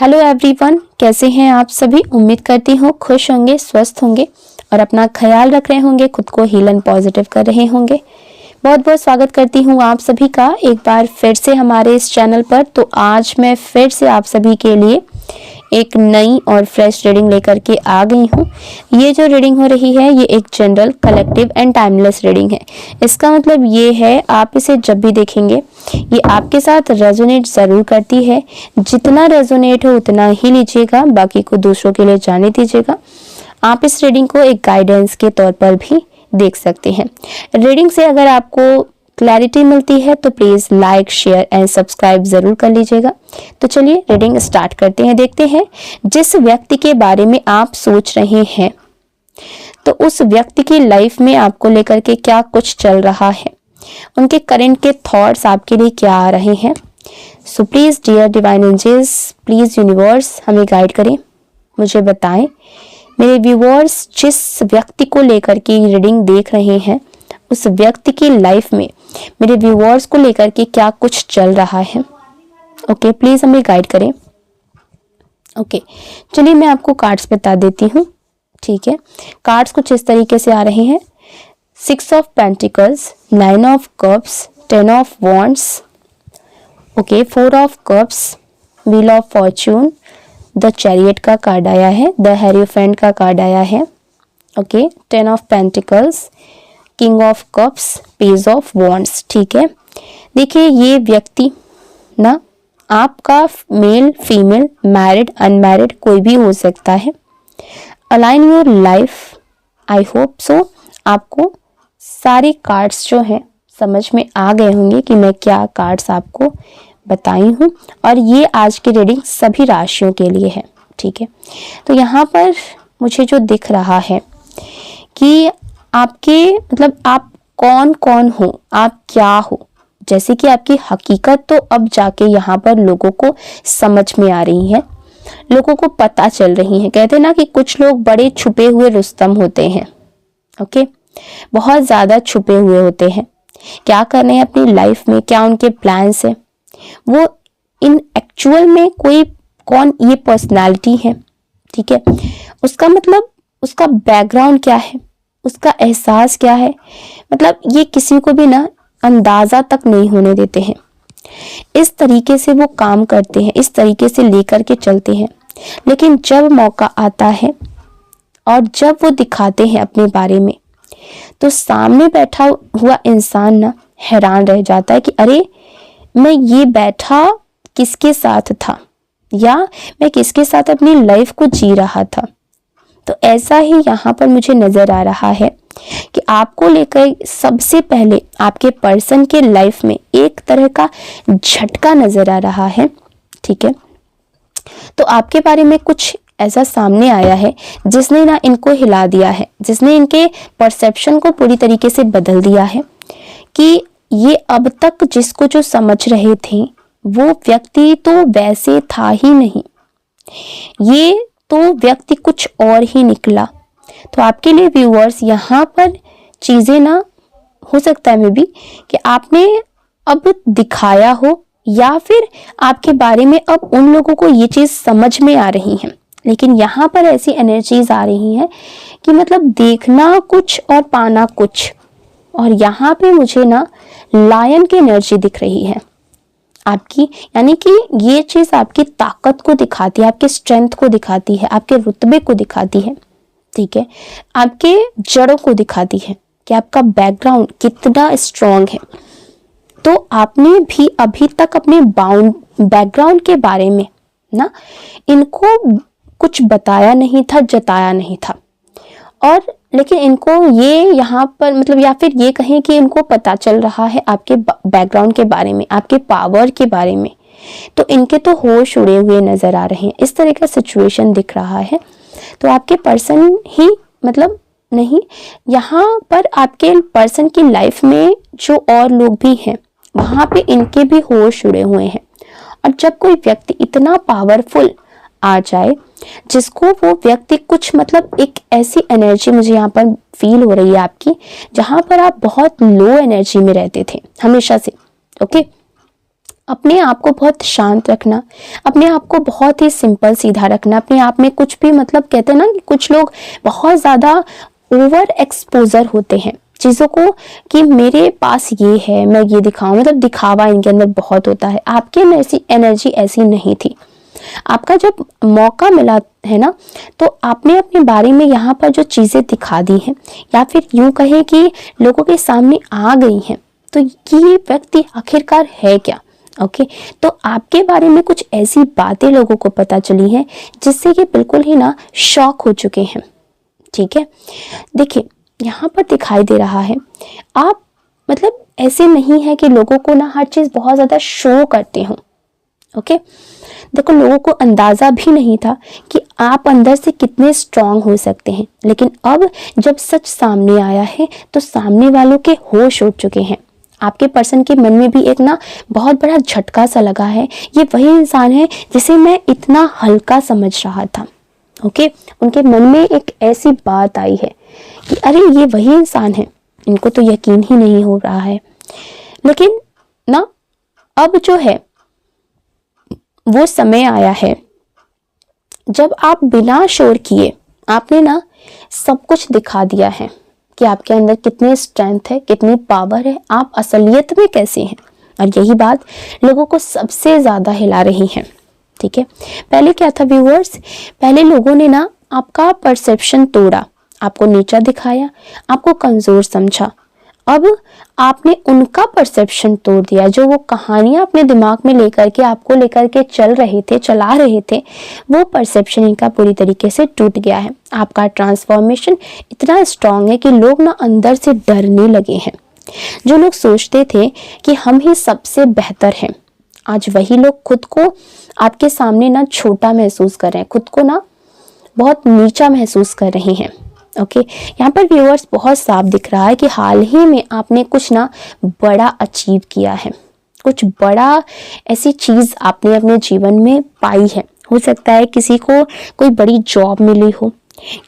Hello everyone, कैसे हैं आप सभी। उम्मीद करती हूँ खुश होंगे, स्वस्थ होंगे और अपना ख्याल रख रहे होंगे, खुद को हील एंड पॉजिटिव कर रहे होंगे। बहुत बहुत स्वागत करती हूँ आप सभी का एक बार फिर से हमारे इस चैनल पर। तो आज मैं फिर से आप सभी के लिए एक नई और फ्रेश रीडिंग लेकर के आ गई हूँ। ये जो रीडिंग हो रही है ये एक general, collective and timeless reading है। इसका मतलब ये है आप इसे जब भी देखेंगे ये आपके साथ रेजोनेट ज़रूर करती है। जितना रेजोनेट हो उतना ही लीजिएगा, बाकी को दूसरों के लिए जाने दीजिएगा। आप इस रीडिंग को एक गाइडेंस के तौर पर भी देख सकते हैं। रीडिंग से अगर आपको क्लैरिटी मिलती है तो please like, share and subscribe जरूर कर लीजिएगा। तो चलिए रीडिंग स्टार्ट करते हैं। देखते हैं जिस व्यक्ति के बारे में आप सोच रहे हैं तो उस व्यक्ति की लाइफ में आपको लेकर के क्या कुछ चल रहा है, उनके करंट के थॉट्स आपके लिए क्या आ रहे हैं। So please dear divine angels, please universe हमें गाइड करें, मुझे बताएं मेरे व्यूअर्स जिस व्यक्ति को लेकर के रीडिंग देख रहे हैं उस व्यक्ति की लाइफ में मेरे व्यूअर्स को लेकर के क्या कुछ चल रहा है। ओके, प्लीज हमें गाइड करें। ओके, चलिए मैं आपको कार्ड्स बता देती हूँ। ठीक है, कार्ड्स कुछ इस तरीके से आ रहे हैं। 6 of pentacles, 9 of cups, 10 of wands, okay, 4 of cups, wheel of Fortune, the chariot का कार्ड आया है, द हेरोफेंट का कार्ड आया है। Okay, 10 of pentacles, king of cups, page of wands. ठीक है, देखिए ये व्यक्ति ना आपका मेल, फीमेल, मैरिड, अनमैरिड कोई भी हो सकता है। Align your life, I hope so आपको सारे कार्ड्स जो हैं समझ में आ गए होंगे कि मैं क्या कार्ड्स आपको बताई हूँ। और ये आज की रीडिंग सभी राशियों के लिए है। ठीक है, तो यहाँ पर मुझे जो दिख रहा है कि आपके मतलब आप कौन कौन हो, आप क्या हो, जैसे कि आपकी हकीकत तो अब जाके यहाँ पर लोगों को समझ में आ रही है, लोगों को पता चल रही है। कहते हैं ना कि कुछ लोग बड़े छुपे हुए रुस्तम होते हैं। ओके, बहुत ज्यादा छुपे हुए होते हैं, क्या कर रहे हैं अपनी लाइफ में, क्या उनके प्लान्स है, वो इन एक्चुअल में कोई कौन ये पर्सनालिटी है। ठीक है, उसका मतलब उसका बैकग्राउंड क्या है, उसका एहसास क्या है, मतलब ये किसी को भी ना अंदाजा तक नहीं होने देते हैं। इस तरीके से वो काम करते हैं, इस तरीके से लेकर के चलते हैं। लेकिन जब मौका आता है और जब वो दिखाते हैं अपने बारे में तो सामने बैठा हुआ इंसान ना हैरान रह जाता है कि अरे मैं ये बैठा किसके साथ था, या मैं किसके साथ अपनी लाइफ को जी रहा था। तो ऐसा ही यहाँ पर मुझे नजर आ रहा है कि आपको लेकर सबसे पहले आपके पर्सन के लाइफ में एक तरह का झटका नजर आ रहा है। ठीक है, तो आपके बारे में कुछ ऐसा सामने आया है जिसने ना इनको हिला दिया है, जिसने इनके परसेप्शन को पूरी तरीके से बदल दिया है कि ये अब तक जिसको जो समझ रहे थे वो व्यक्ति तो वैसे था ही नहीं, ये तो व्यक्ति कुछ और ही निकला। तो आपके लिए व्यूअर्स यहाँ पर चीजें ना हो सकता है मे बी कि आपने अब दिखाया हो या फिर आपके बारे में अब उन लोगों को ये चीज समझ में आ रही है। लेकिन यहाँ पर ऐसी एनर्जीज आ रही हैं कि मतलब देखना कुछ और पाना कुछ। और यहाँ पे मुझे ना लायन की एनर्जी दिख रही है आपकी, यानी कि ये चीज आपकी ताकत को दिखाती है, आपके स्ट्रेंथ को दिखाती है, आपके रुतबे को दिखाती है। ठीक है, आपके जड़ों को दिखाती है कि आपका बैकग्राउंड कितना स्ट्रांग है। तो आपने भी अभी तक अपने बैकग्राउंड के बारे में ना इनको कुछ बताया नहीं था, जताया नहीं था। और लेकिन इनको ये यहाँ पर मतलब या फिर ये कहें कि इनको पता चल रहा है आपके बैकग्राउंड के बारे में, आपके पावर के बारे में। तो इनके तो होश उड़े हुए नजर आ रहे हैं, इस तरह का सिचुएशन दिख रहा है। तो आपके पर्सन ही मतलब नहीं, यहाँ पर आपके पर्सन की लाइफ में जो और लोग भी हैं वहां पे इनके भी होश उड़े हुए हैं। और जब कोई व्यक्ति इतना पावरफुल आ जाए जिसको वो व्यक्ति कुछ मतलब एक ऐसी एनर्जी मुझे यहाँ पर फील हो रही है आपकी, जहां पर आप बहुत लो एनर्जी में रहते थे हमेशा से। ओके, अपने आप को बहुत शांत रखना, अपने आप को बहुत ही सिंपल सीधा रखना, अपने आप में कुछ भी मतलब कहते हैं ना कि कुछ लोग बहुत ज़्यादा ओवर एक्सपोजर होते हैं चीज़ों को कि मेरे पास ये है, मैं ये दिखाऊं, मतलब दिखावा इनके अंदर बहुत होता है। आपके में ऐसी एनर्जी ऐसी नहीं थी। आपका जब मौका मिला है ना, तो आपने अपने बारे में यहाँ पर जो चीज़ें दिखा दी हैं, या फिर यूं कहें कि लोगों के सामने आ गई हैं, तो ये व्यक्ति आखिरकार है क्या। ओके, तो आपके बारे में कुछ ऐसी बातें लोगों को पता चली हैं जिससे ये बिल्कुल ही ना शॉक हो चुके हैं। ठीक है, देखिए यहाँ पर दिखाई दे रहा है आप मतलब ऐसे नहीं है कि लोगों को ना हर चीज़ बहुत ज़्यादा शो करते हो। ओके, देखो लोगों को अंदाज़ा भी नहीं था कि आप अंदर से कितने स्ट्रांग हो सकते हैं, लेकिन अब जब सच सामने आया है तो सामने वालों के होश उड़ चुके हैं। आपके पर्सन के मन में भी एक ना बहुत बड़ा झटका सा लगा है, ये वही इंसान है जिसे मैं इतना हल्का समझ रहा था। ओके, उनके मन में एक ऐसी बात आई है कि अरे ये वही इंसान है, इनको तो यकीन ही नहीं हो रहा है। लेकिन ना अब जो है वो समय आया है जब आप बिना शोर किए आपने ना सब कुछ दिखा दिया है कि आपके अंदर कितनी स्ट्रेंथ है, कितनी पावर है, आप असलियत में कैसे हैं। और यही बात लोगों को सबसे ज़्यादा हिला रही है। ठीक है, पहले क्या था व्यूअर्स, पहले लोगों ने ना आपका परसेप्शन तोड़ा, आपको नीचा दिखाया, आपको कमज़ोर समझा। अब आपने उनका परसेप्शन तोड़ दिया, जो वो कहानियां अपने दिमाग में लेकर के आपको लेकर के चला रहे थे, वो परसेप्शन इनका पूरी तरीके से टूट गया है। आपका ट्रांसफॉर्मेशन इतना स्ट्रांग है कि लोग ना अंदर से डरने लगे हैं। जो लोग सोचते थे कि हम ही सबसे बेहतर हैं, आज वही लोग खुद को आपके सामने ना छोटा महसूस कर रहे हैं, खुद को ना बहुत नीचा महसूस कर रहे हैं। ओके, यहाँ पर व्यूअर्स बहुत साफ दिख रहा है कि हाल ही में आपने कुछ ना बड़ा अचीव किया है, कुछ बड़ा ऐसी चीज़ आपने अपने जीवन में पाई है। हो सकता है किसी को कोई बड़ी जॉब मिली हो,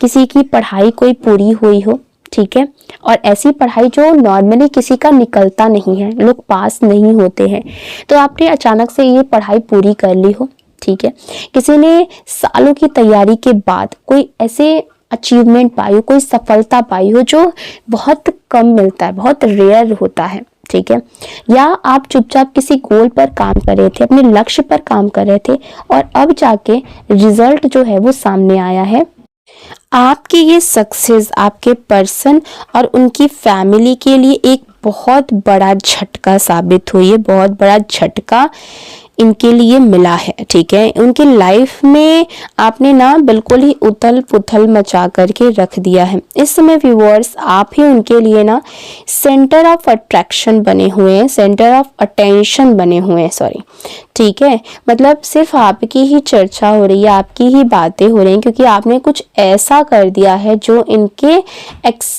किसी की पढ़ाई कोई पूरी हुई हो। ठीक है, और ऐसी पढ़ाई जो नॉर्मली किसी का निकलता नहीं है, लोग पास नहीं होते हैं, तो आपने अचानक से ये पढ़ाई पूरी कर ली हो। ठीक है, किसी ने सालों की तैयारी के बाद कोई ऐसे अचीवमेंट पाई हो, कोई सफलता पाई हो जो बहुत कम मिलता है, बहुत रेयर होता है। ठीक है, या आप चुपचाप किसी गोल पर काम कर रहे थे, अपने लक्ष्य पर काम कर रहे थे, और अब जाके रिजल्ट जो है वो सामने आया है। आपकी ये सक्सेस आपके पर्सन और उनकी फैमिली के लिए एक बहुत बड़ा झटका साबित हुई है, बहुत बड़ा झटका इनके लिए मिला है। ठीक है, उनकी लाइफ में आपने ना बिल्कुल ही उथल पुथल मचा करके रख दिया है। इस समय व्यूअर्स आप ही उनके लिए ना सेंटर ऑफ अट्रैक्शन बने हुए हैं, सेंटर ऑफ अटेंशन बने हुए हैं, सॉरी। ठीक है, मतलब सिर्फ आपकी ही चर्चा हो रही है, आपकी ही बातें हो रही हैं, क्योंकि आपने कुछ ऐसा कर दिया है जो इनके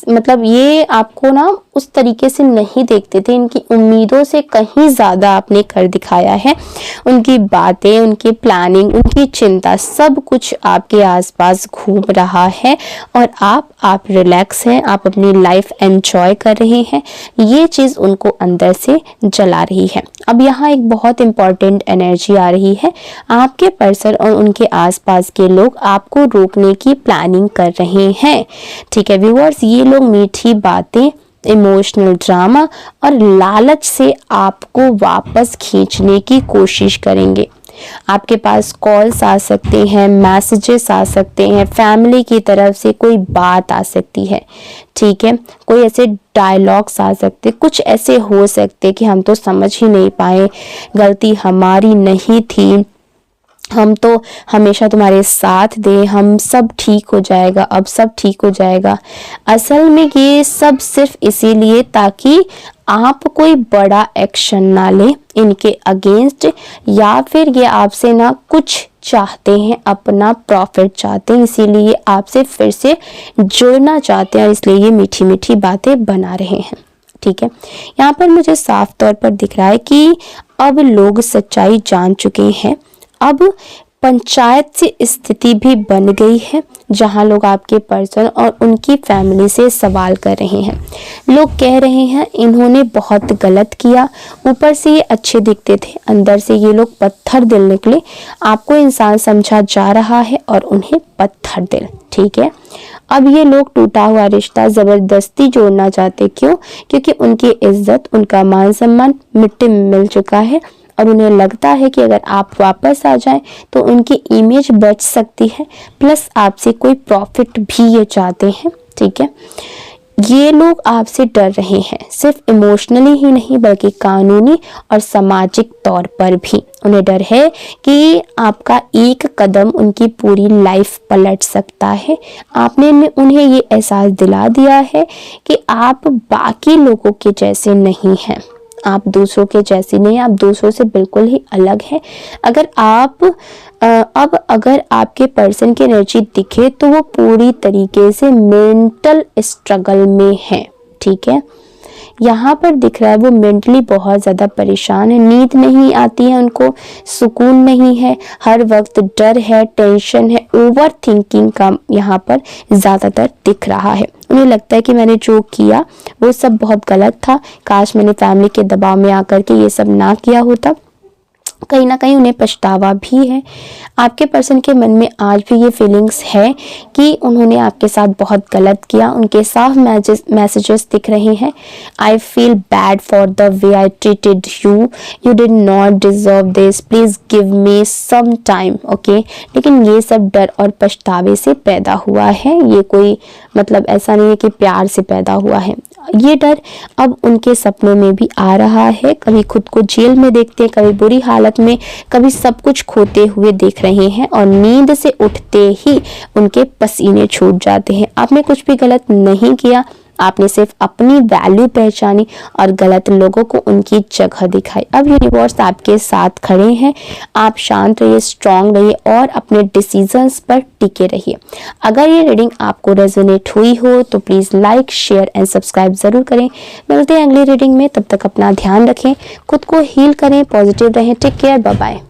मतलब ये आपको ना उस तरीके से नहीं देखते थे, इनकी उम्मीदों से कहीं ज़्यादा आपने कर दिखाया है। उनकी बातें, उनकी प्लानिंग, उनकी चिंता, सब कुछ आपके आसपास घूम रहा है, और आप रिलैक्स हैं, आप अपनी लाइफ एंजॉय कर रहे हैं। ये चीज़ उनको अंदर से जला रही है। अब यहाँ एक बहुत इंपॉर्टेंट एनर्जी आ रही है, आपके पर्सन और उनके आसपास के लोग आपको रोकने की प्लानिंग कर रहे हैं। ठीक है व्यूअर्स, ये लोग मीठी बातें, इमोशनल ड्रामा और लालच से आपको वापस खींचने की कोशिश करेंगे। आपके पास कॉल्स आ सकते हैं, मैसेजेस आ सकते हैं, फैमिली की तरफ से कोई बात आ सकती है। ठीक है, कोई ऐसे डायलॉग्स आ सकते, कुछ ऐसे हो सकते कि हम तो समझ ही नहीं पाए, गलती हमारी नहीं थी, हम तो हमेशा तुम्हारे साथ दे, हम सब ठीक हो जाएगा, अब सब ठीक हो जाएगा। असल में ये सब सिर्फ इसीलिए ताकि आप कोई बड़ा एक्शन ना ले इनके अगेंस्ट, या फिर ये आपसे ना कुछ चाहते हैं, अपना प्रॉफिट चाहते हैं, इसीलिए आपसे फिर से जुड़ना चाहते हैं, और इसलिए ये मीठी मीठी बातें बना रहे हैं। ठीक है, यहाँ पर मुझे साफ तौर पर दिख रहा है कि अब लोग सच्चाई जान चुके हैं। अब पंचायत सी स्थिति भी बन गई है, जहां लोग आपके पर्सन और उनकी फैमिली से सवाल कर रहे हैं। लोग कह रहे हैं इन्होंने बहुत गलत किया, ऊपर से ये अच्छे दिखते थे, अंदर से ये लोग पत्थर दिल निकले। आपको इंसान समझा जा रहा है और उन्हें पत्थर दिल। ठीक है, अब ये लोग टूटा हुआ रिश्ता जबरदस्ती जोड़ना चाहते। क्यों? क्योंकि उनकी इज्जत, उनका मान सम्मान मिट्टी में मिल चुका है और उन्हें लगता है कि अगर आप वापस आ जाएं तो उनकी इमेज बच सकती है, प्लस आपसे कोई प्रॉफिट भी ये चाहते हैं। ठीक है, ये लोग आपसे डर रहे हैं, सिर्फ इमोशनली ही नहीं बल्कि कानूनी और सामाजिक तौर पर भी। उन्हें डर है कि आपका एक कदम उनकी पूरी लाइफ पलट सकता है। आपने उन्हें ये एहसास दिला दिया है कि आप बाकी लोगों के जैसे नहीं हैं, आप दूसरों के जैसी नहीं, आप दूसरों से बिल्कुल ही अलग हैं। अगर आपके पर्सन की एनर्जी दिखे तो वो पूरी तरीके से मेंटल स्ट्रगल में है। ठीक है, यहाँ पर दिख रहा है वो मेंटली बहुत ज़्यादा परेशान है, नींद नहीं आती है उनको, सुकून नहीं है, हर वक्त डर है, टेंशन है, ओवर थिंकिंग का यहाँ पर ज़्यादातर दिख रहा है। उन्हें लगता है कि मैंने जो किया वो सब बहुत गलत था, काश मैंने फैमिली के दबाव में आकर के ये सब ना किया होता। कहीं ना कहीं उन्हें पछतावा भी है। आपके पर्सन के मन में आज भी ये फीलिंग्स है कि उन्होंने आपके साथ बहुत गलत किया। उनके साफ मैसेजेस दिख रहे हैं, I feel bad for the way I treated you, you did not deserve this, please give me some time. Okay, लेकिन ये सब डर और पछतावे से पैदा हुआ है, ये कोई मतलब ऐसा नहीं है कि प्यार से पैदा हुआ है। ये डर अब उनके सपनों में भी आ रहा है, कभी खुद को जेल में देखते हैं, कभी बुरी हालत में, कभी सब कुछ खोते हुए देख रहे हैं और नींद से उठते ही उनके पसीने छूट जाते हैं। आपने कुछ भी गलत नहीं किया, आपने सिर्फ अपनी वैल्यू पहचानी और गलत लोगों को उनकी जगह दिखाई। अब यूनिवर्स आपके साथ खड़े हैं, आप शांत रहिए, स्ट्रांग रहिए और अपने डिसीजंस पर टिके रहिए। अगर ये रीडिंग आपको रेजोनेट हुई हो तो please like, share and subscribe जरूर करें। मिलते हैं अगली रीडिंग में, तब तक अपना ध्यान रखें, खुद को हील करें, पॉजिटिव रहें। Take care, bye bye.